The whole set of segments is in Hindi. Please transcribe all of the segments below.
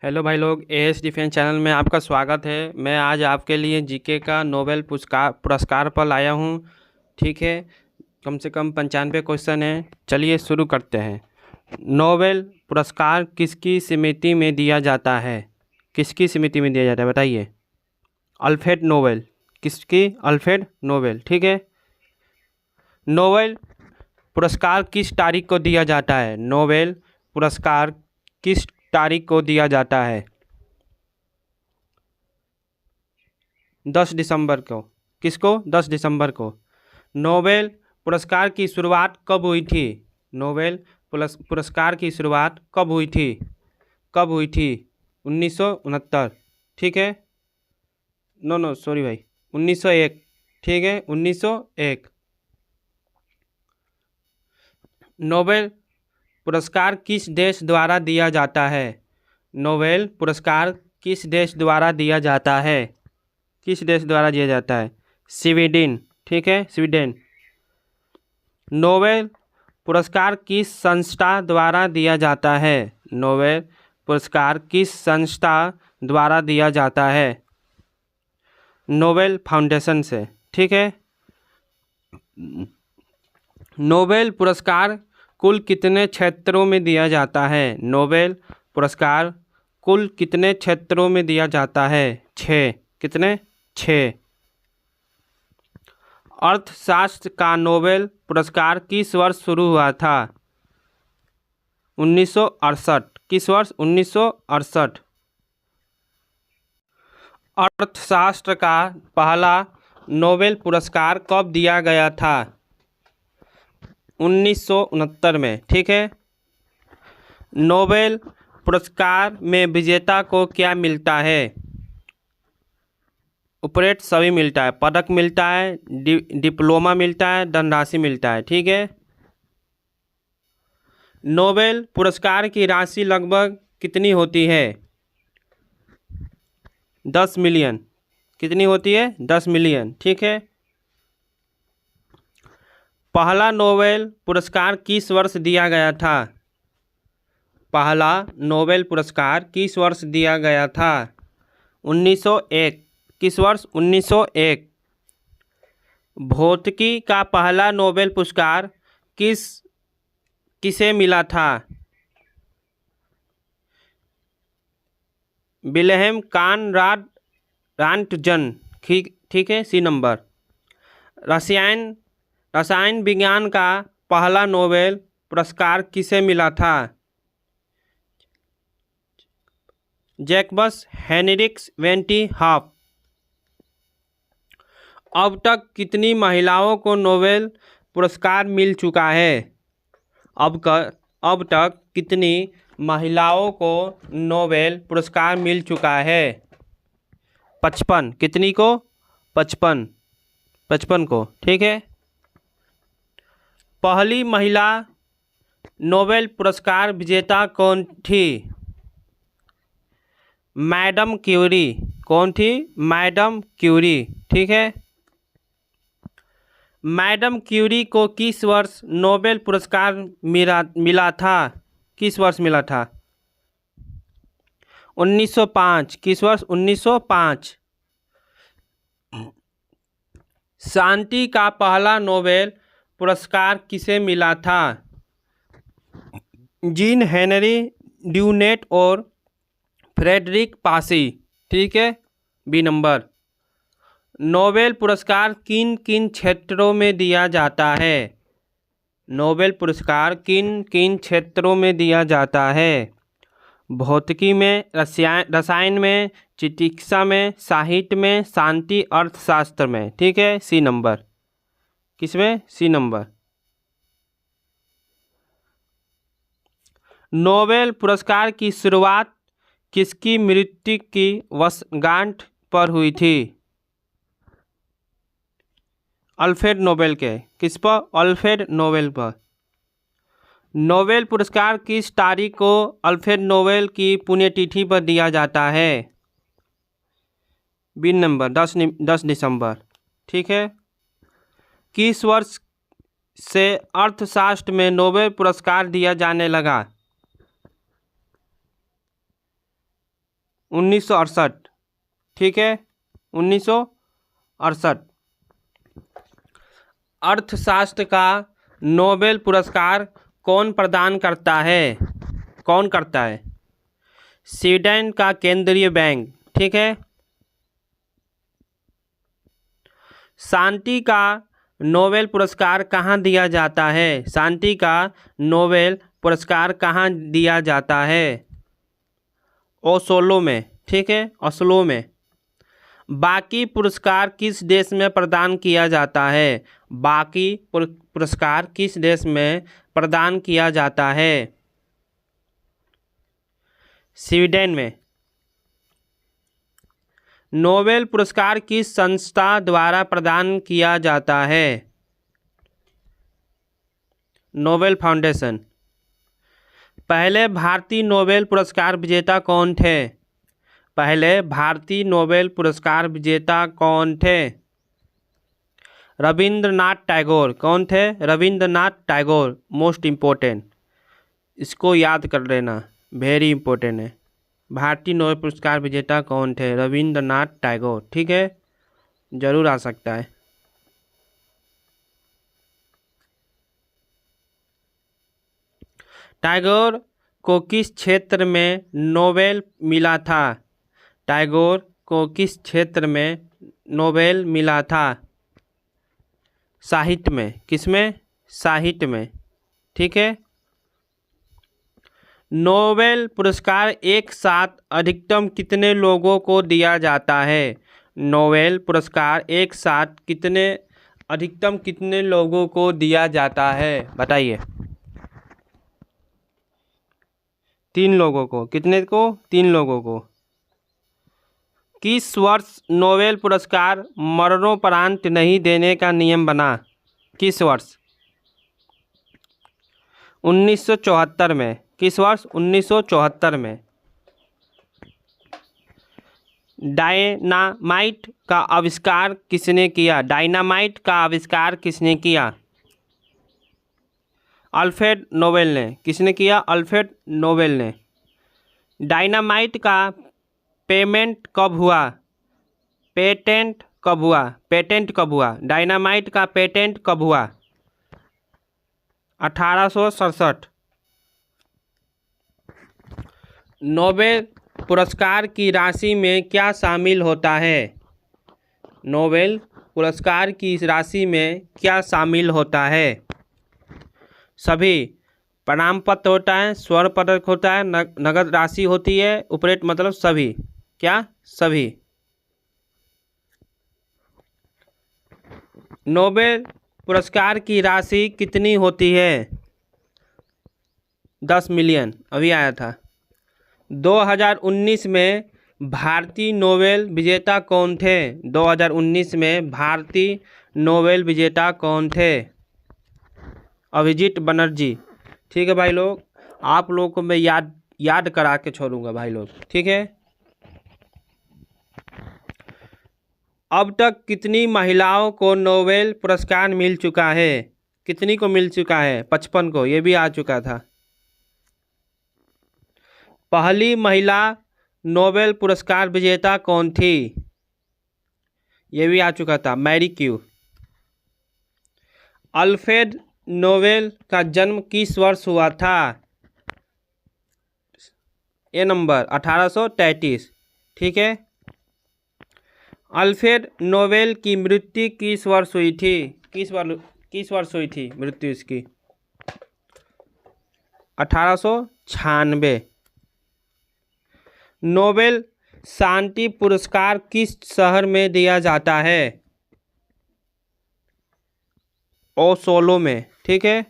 हेलो भाई लोग, एएस डिफेंस चैनल में आपका स्वागत है। मैं आज आपके लिए जीके का नोबेल पुरस्कार पर लाया हूँ। ठीक है, कम से कम 95 क्वेश्चन है। चलिए शुरू करते हैं। नोबेल पुरस्कार किसकी समिति में दिया जाता है? किसकी समिति में दिया जाता है बताइए। Alfred Nobel. किसकी? Alfred Nobel. ठीक है। नोबेल पुरस्कार किस तारीख को दिया जाता है? नोबेल पुरस्कार किस तारीख को दिया जाता है? 10 दिसंबर को। किसको? 10 दिसंबर को। नोबेल पुरस्कार की शुरुआत कब हुई थी? नोबेल पुरस्कार की शुरुआत कब हुई थी? कब हुई थी? 1969। ठीक है। नो नो सॉरी भाई, 1901। ठीक है, 1901। नोबेल पुरस्कार किस देश द्वारा दिया जाता है? नोबेल पुरस्कार किस देश द्वारा दिया जाता है? किस देश द्वारा दिया जाता है? स्वीडन। ठीक है, स्वीडन। नोबेल पुरस्कार किस संस्था द्वारा दिया जाता है? नोबेल पुरस्कार किस संस्था द्वारा दिया जाता है? नोबेल फाउंडेशन से। ठीक है। नोबेल पुरस्कार कुल कितने क्षेत्रों में दिया जाता है? नोबेल पुरस्कार कुल कितने क्षेत्रों में दिया जाता है? 6। कितने? 6। अर्थशास्त्र का नोबेल पुरस्कार किस वर्ष शुरू हुआ था? 1968। किस वर्ष? 1968। अर्थशास्त्र का पहला नोबेल पुरस्कार कब दिया गया था? 1969 में। ठीक है। नोबेल पुरस्कार में विजेता को क्या मिलता है? उपरेट सभी मिलता है। पदक मिलता है, डिप्लोमा मिलता है, धनराशि मिलता है। ठीक है। नोबेल पुरस्कार की राशि लगभग कितनी होती है? 10 मिलियन। कितनी होती है? 10 मिलियन। ठीक है। पहला नोबेल पुरस्कार किस वर्ष दिया गया था? पहला नोबेल पुरस्कार किस वर्ष दिया गया था? 1901। किस वर्ष? 1901। भौतिकी का पहला नोबेल पुरस्कार किसे मिला था? Wilhelm Conrad Röntgen. ठीक है, सी नंबर। रसायन विज्ञान का पहला नोबेल पुरस्कार किसे मिला था? जैकबस हेनरिक्स वेंटी हाफ। अब तक कितनी महिलाओं को नोबेल पुरस्कार मिल चुका है? अब तक कितनी महिलाओं को नोबेल पुरस्कार मिल चुका है? 55। कितनी को? 55। 55 को। ठीक है। पहली महिला नोबेल पुरस्कार विजेता कौन थी? Madam Curie. कौन थी? Madam Curie. ठीक है। मैडम क्यूरी को किस वर्ष नोबेल पुरस्कार मिला था? किस वर्ष मिला था? 1905। किस वर्ष? 1905। शांति का पहला नोबेल पुरस्कार किसे मिला था? जीन हेनरी ड्यूनेट और फ्रेडरिक पासी। ठीक है, बी नंबर। नोबेल पुरस्कार किन किन क्षेत्रों में दिया जाता है? नोबेल पुरस्कार किन किन क्षेत्रों में दिया जाता है? भौतिकी में, रसायन में, चिकित्सा में, साहित्य में, शांति अर्थशास्त्र में। ठीक है, सी नंबर। किसमें? सी नंबर। नोबेल पुरस्कार की शुरुआत किसकी मृत्यु की वर्षगांठ पर हुई थी? अल्फ्रेड नोबेल के। किस पर? अल्फ्रेड नोबेल पर। नोबेल पुरस्कार किस तारीख को अल्फ्रेड नोबेल की पुण्यतिथि पर दिया जाता है? बी नंबर, 10 दिसंबर। ठीक है। किस वर्ष से अर्थशास्त्र में नोबेल पुरस्कार दिया जाने लगा? 1968। ठीक है, 1968। अर्थशास्त्र का नोबेल पुरस्कार कौन प्रदान करता है? कौन करता है? स्वीडन का केंद्रीय बैंक। ठीक है। शांति का नोबेल पुरस्कार कहाँ दिया जाता है? शांति का नोबेल पुरस्कार कहाँ दिया जाता है? ओस्लो में। ठीक है, ओस्लो में। बाकी पुरस्कार किस देश में प्रदान किया जाता है? बाकी पुरस्कार किस देश में प्रदान किया जाता है? स्वीडन में। नोबेल पुरस्कार किस संस्था द्वारा प्रदान किया जाता है? Nobel foundation. पहले भारतीय नोबेल पुरस्कार विजेता कौन थे? पहले भारतीय नोबेल पुरस्कार विजेता कौन थे? रविंद्रनाथ टैगोर। कौन थे? रविंद्रनाथ टैगोर। मोस्ट इम्पोर्टेंट, इसको याद कर लेना, वेरी इम्पोर्टेंट है। भारतीय नोबेल पुरस्कार विजेता कौन थे? रविंद्रनाथ टैगोर। ठीक है, जरूर आ सकता है। टैगोर को किस क्षेत्र में नोबेल मिला था? टैगोर को किस क्षेत्र में नोबेल मिला था? साहित्य में। किसमें? साहित्य में। ठीक है। नोबेल पुरस्कार एक साथ अधिकतम कितने लोगों को दिया जाता है? नोबेल पुरस्कार एक साथ अधिकतम कितने लोगों को दिया जाता है? बताइए। 3 लोगों को। कितने को? 3 लोगों को। किस वर्ष नोबेल पुरस्कार मरणोपरांत नहीं देने का नियम बना? किस वर्ष? 1974 में। किस वर्ष? 1974 में। डायनामाइट का आविष्कार किसने किया? डायनामाइट का आविष्कार किसने किया? अल्फ्रेड नोबेल ने। किसने किया? अल्फ्रेड नोबेल ने। डायनामाइट का पेटेंट कब हुआ? पेटेंट कब हुआ? पेटेंट कब हुआ? डायनामाइट का पेटेंट कब हुआ? 1867। नोबेल पुरस्कार की राशि में क्या शामिल होता है? नोबेल पुरस्कार की राशि में क्या शामिल होता है? सभी। प्रमाण पत्र होता है, स्वर्ण पदक होता है, नगद राशि होती है, उपरेट मतलब सभी। क्या? सभी। नोबेल पुरस्कार की राशि कितनी होती है? 10 मिलियन। अभी आया था। 2019 में भारतीय नोबेल विजेता कौन थे? 2019 में भारतीय नोबेल विजेता कौन थे? अभिजीत बनर्जी। ठीक है भाई लोग, आप लोगों को मैं याद करा के छोड़ूंगा भाई लोग। ठीक है। अब तक कितनी महिलाओं को नोबेल पुरस्कार मिल चुका है? कितनी को मिल चुका है? 55 को। ये भी आ चुका था। पहली महिला नोबेल पुरस्कार विजेता कौन थी? ये भी आ चुका था, मैरी क्यू। अल्फ्रेड नोबेल का जन्म किस वर्ष हुआ था? ए नंबर 1833। ठीक है। अल्फ्रेड नोबेल की मृत्यु किस वर्ष हुई थी? किस वर्ष हुई थी मृत्यु इसकी? 1896। नोबेल शांति पुरस्कार किस शहर में दिया जाता है? ओस्लो में। ठीक है।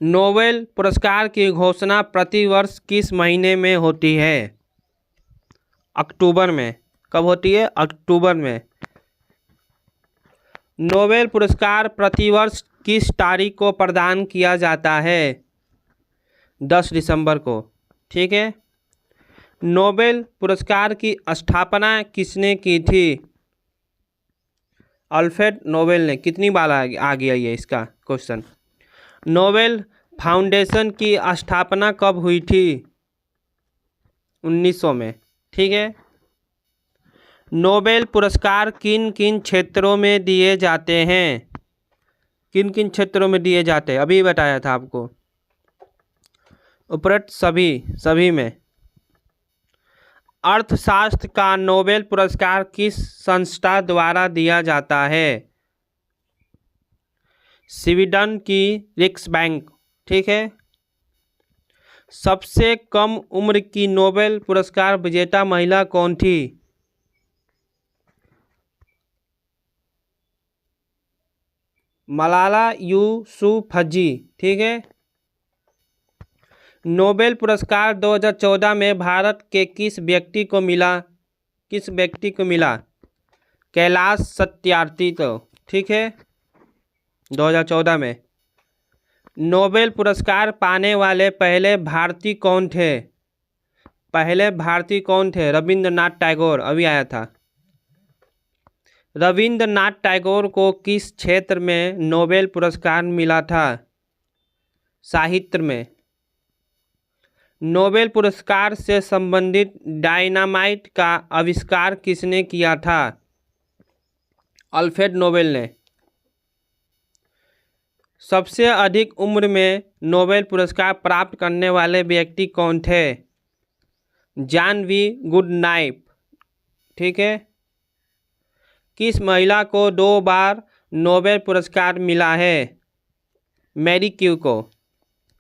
नोबेल पुरस्कार की घोषणा प्रतिवर्ष किस महीने में होती है? अक्टूबर में। कब होती है? अक्टूबर में। नोबेल पुरस्कार प्रतिवर्ष किस तारीख को प्रदान किया जाता है? 10 दिसंबर को। ठीक है। नोबेल पुरस्कार की स्थापना किसने की थी? अल्फ्रेड नोबेल ने। कितनी बार आ गया ये इसका क्वेश्चन। नोबेल फाउंडेशन की स्थापना कब हुई थी? 1900 में। ठीक है। नोबेल पुरस्कार किन किन क्षेत्रों में दिए जाते हैं? किन किन क्षेत्रों में दिए जाते हैं अभी बताया था आपको। उपरोक्त सभी में। अर्थशास्त्र का नोबेल पुरस्कार किस संस्था द्वारा दिया जाता है? स्वीडन की रिक्सबैंक। ठीक है। सबसे कम उम्र की नोबेल पुरस्कार विजेता महिला कौन थी? मलाला यूसुफजई। ठीक है। नोबेल पुरस्कार 2014 में भारत के किस व्यक्ति को मिला? कैलाश सत्यार्थी को। ठीक है। 2014 में। नोबेल पुरस्कार पाने वाले पहले भारतीय कौन थे? रविंद्रनाथ टैगोर। अभी आया था। रविंद्रनाथ टैगोर को किस क्षेत्र में नोबेल पुरस्कार मिला था? साहित्य में। नोबेल पुरस्कार से संबंधित डायनामाइट का आविष्कार किसने किया था? अल्फ्रेड नोबेल ने। सबसे अधिक उम्र में नोबेल पुरस्कार प्राप्त करने वाले व्यक्ति कौन थे? John B Goodenough. ठीक है। किस महिला को 2 बार नोबेल पुरस्कार मिला है? मैरी क्यू को।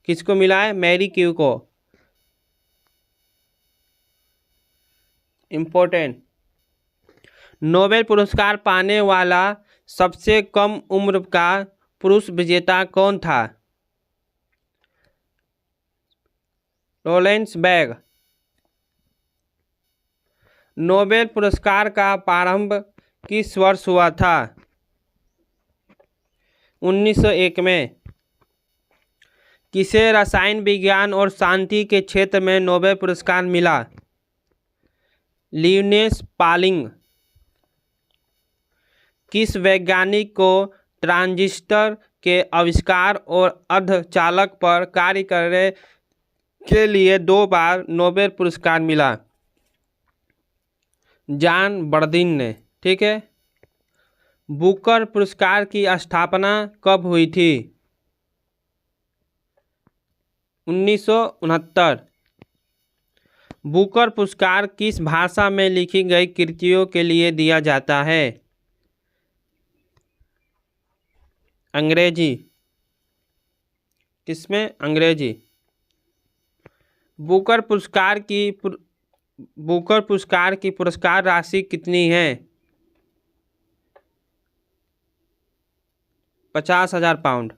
किसको मिला है? मैरी क्यू को। इम्पोर्टेंट। नोबेल पुरस्कार पाने वाला सबसे कम उम्र का पुरुष विजेता कौन था? रोलेंस बैग। नोबेल पुरस्कार का प्रारंभ किस वर्ष हुआ था? 1901 में। किसे रसायन विज्ञान और शांति के क्षेत्र में नोबेल पुरस्कार मिला? Linus Pauling. किस वैज्ञानिक को ट्रांजिस्टर के आविष्कार और अर्धचालक पर कार्य करने के लिए 2 बार नोबेल पुरस्कार मिला? जॉन बर्दीन ने। ठीक है। बुकर पुरस्कार की स्थापना कब हुई थी? 1969। बुकर पुरस्कार किस भाषा में लिखी गई कृतियों के लिए दिया जाता है? अंग्रेजी। किसमें? अंग्रेजी। बुकर पुरस्कार की पुरस्कार राशि कितनी है? 50,000 पाउंड।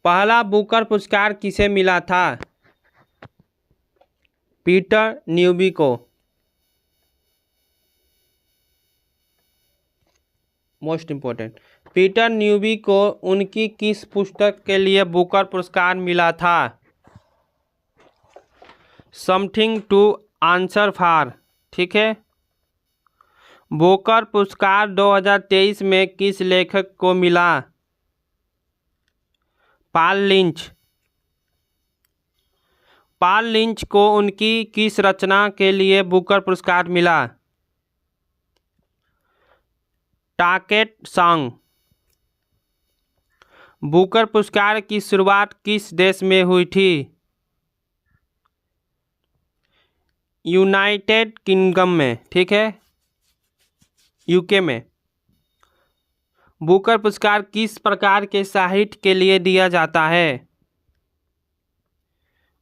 पहला बुकर पुरस्कार किसे मिला था? पीटर न्यूबी को। Most important. पीटर न्यूबी को उनकी किस पुस्तक के लिए बुकर पुरस्कार मिला था? Something to answer for. ठीक है। बुकर पुरस्कार 2023 में किस लेखक को मिला? Paul lynch. पॉल लिंच को उनकी किस रचना के लिए बुकर पुरस्कार मिला? टॉकेट सॉन्ग। बुकर पुरस्कार की शुरुआत किस देश में हुई थी? यूनाइटेड किंगडम में। ठीक है। यूके में। बुकर पुरस्कार किस प्रकार के साहित्य के लिए दिया जाता है?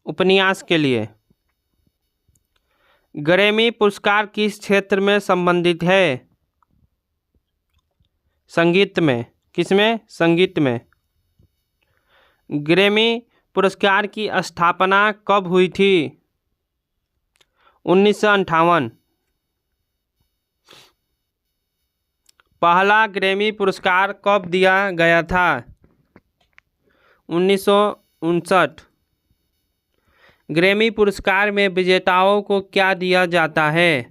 उपन्यास के लिए। ग्रैमी पुरस्कार किस क्षेत्र में संबंधित है? संगीत में। किसमें? संगीत में। ग्रैमी पुरस्कार की स्थापना कब हुई थी? 1958। पहला ग्रैमी पुरस्कार कब दिया गया था? 1959। ग्रैमी पुरस्कार में विजेताओं को क्या दिया जाता है?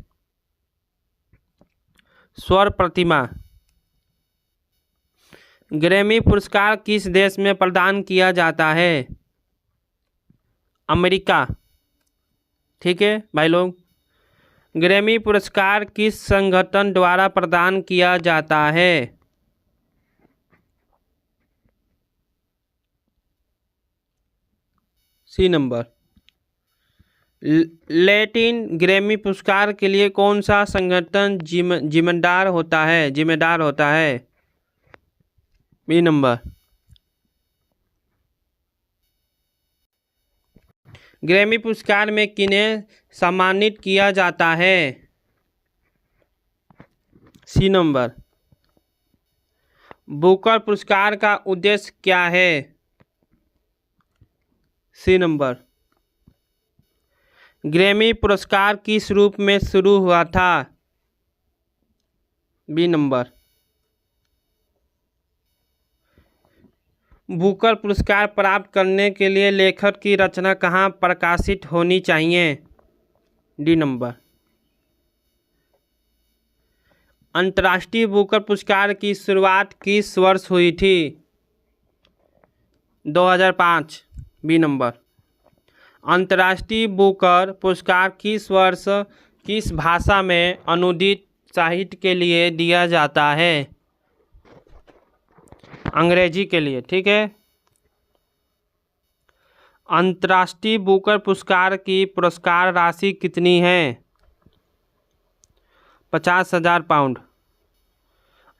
स्वर प्रतिमा। ग्रैमी पुरस्कार किस देश में प्रदान किया जाता है? अमेरिका। ठीक है भाई लोग। ग्रैमी पुरस्कार किस संगठन द्वारा प्रदान किया जाता है? सी नंबर। लैटिन ग्रैमी पुरस्कार के लिए कौन सा संगठन जिम्मेदार होता है? B number. ग्रैमी पुरस्कार में किन्हें सम्मानित किया जाता है? सी नंबर। बुकर पुरस्कार का उद्देश्य क्या है? सी नंबर। ग्रैमी पुरस्कार किस रूप में शुरू हुआ था? B number. बुकर पुरस्कार प्राप्त करने के लिए लेखक की रचना कहाँ प्रकाशित होनी चाहिए? D number. अंतर्राष्ट्रीय बुकर पुरस्कार की शुरुआत किस वर्ष हुई थी? 2005। B number. अंतर्राष्ट्रीय बुकर पुरस्कार किस वर्ष किस भाषा में अनुदित साहित्य के लिए दिया जाता है? अंग्रेजी के लिए, ठीक है। अंतर्राष्ट्रीय बुकर पुरस्कार की पुरस्कार राशि कितनी है? 50,000 पाउंड।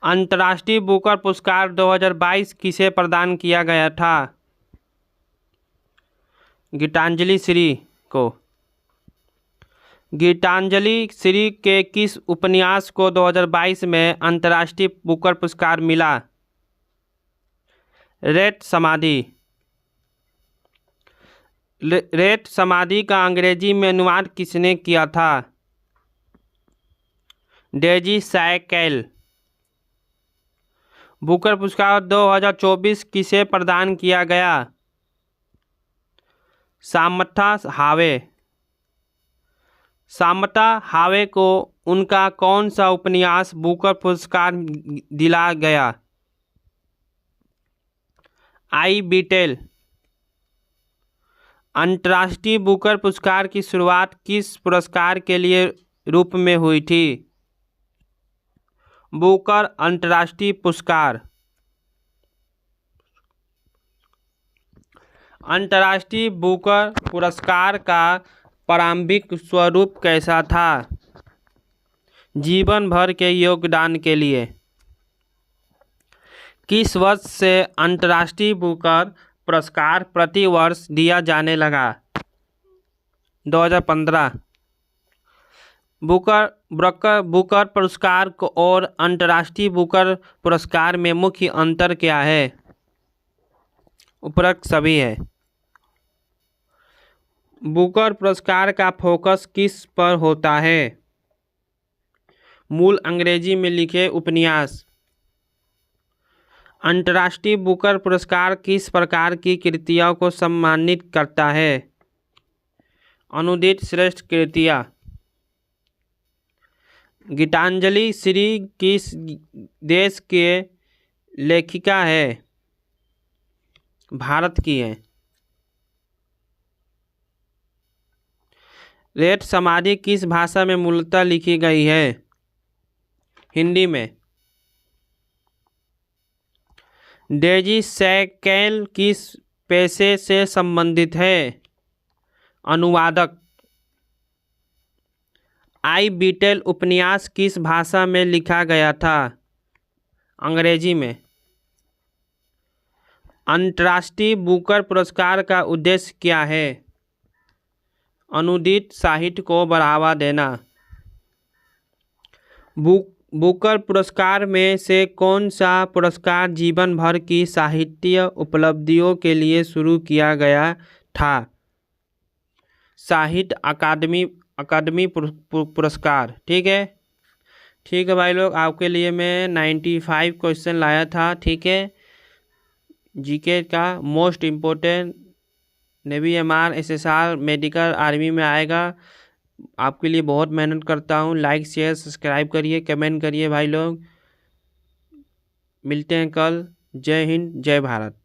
अंतर्राष्ट्रीय बुकर पुरस्कार 2022 किसे प्रदान किया गया था? गीतांजलि श्री को। गीतांजलि श्री के किस उपन्यास को 2022 में अंतर्राष्ट्रीय बुकर पुरस्कार मिला? रेत समाधि। रेत समाधि का अंग्रेजी में अनुवाद किसने किया था? Daisy cycle. बुकर पुरस्कार 2024 किसे प्रदान किया गया? सामंथा हावे। सामंथा हावे को उनका कौन सा उपन्यास बुकर पुरस्कार दिला गया? आई बीटेल। अंतर्राष्ट्रीय बुकर पुरस्कार की शुरुआत किस पुरस्कार के लिए रूप में हुई थी? बुकर अंतर्राष्ट्रीय पुरस्कार। अंतर्राष्ट्रीय बुकर पुरस्कार का प्रारंभिक स्वरूप कैसा था? जीवन भर के योगदान के लिए। किस वर्ष से अंतर्राष्ट्रीय बुकर पुरस्कार प्रति वर्ष दिया जाने लगा? 2015। बुकर पुरस्कार और अंतर्राष्ट्रीय बुकर पुरस्कार में मुख्य अंतर क्या है? उपरोक्त सभी है। बुकर पुरस्कार का फोकस किस पर होता है? मूल अंग्रेजी में लिखे उपन्यास। अंतर्राष्ट्रीय बुकर पुरस्कार किस प्रकार की कृतियों को सम्मानित करता है? अनुदित श्रेष्ठ कृतियाँ। गीतांजलि श्री किस देश के लेखिका है? भारत की है। रेत समाधि किस भाषा में मूलतः लिखी गई है? हिंदी में। डेजी सैकेल किस पेशे से संबंधित है? अनुवादक। आई बीटेल उपन्यास किस भाषा में लिखा गया था? अंग्रेजी में। अंतर्राष्ट्रीय बुकर पुरस्कार का उद्देश्य क्या है? अनुदित साहित्य को बढ़ावा देना। बुकर पुरस्कार में से कौन सा पुरस्कार जीवन भर की साहित्य उपलब्धियों के लिए शुरू किया गया था? साहित्य अकादमी पुरस्कार, ठीक है। ठीक है भाई लोग, आपके लिए मैं 95 क्वेश्चन लाया था, ठीक है। जीके का most important navy, MR, SSR, medical, army में आएगा। आपके लिए बहुत मेहनत करता हूँ। लाइक शेयर सब्सक्राइब करिए, कमेंट करिए भाई लोग। मिलते हैं कल। जय हिंद, जय भारत।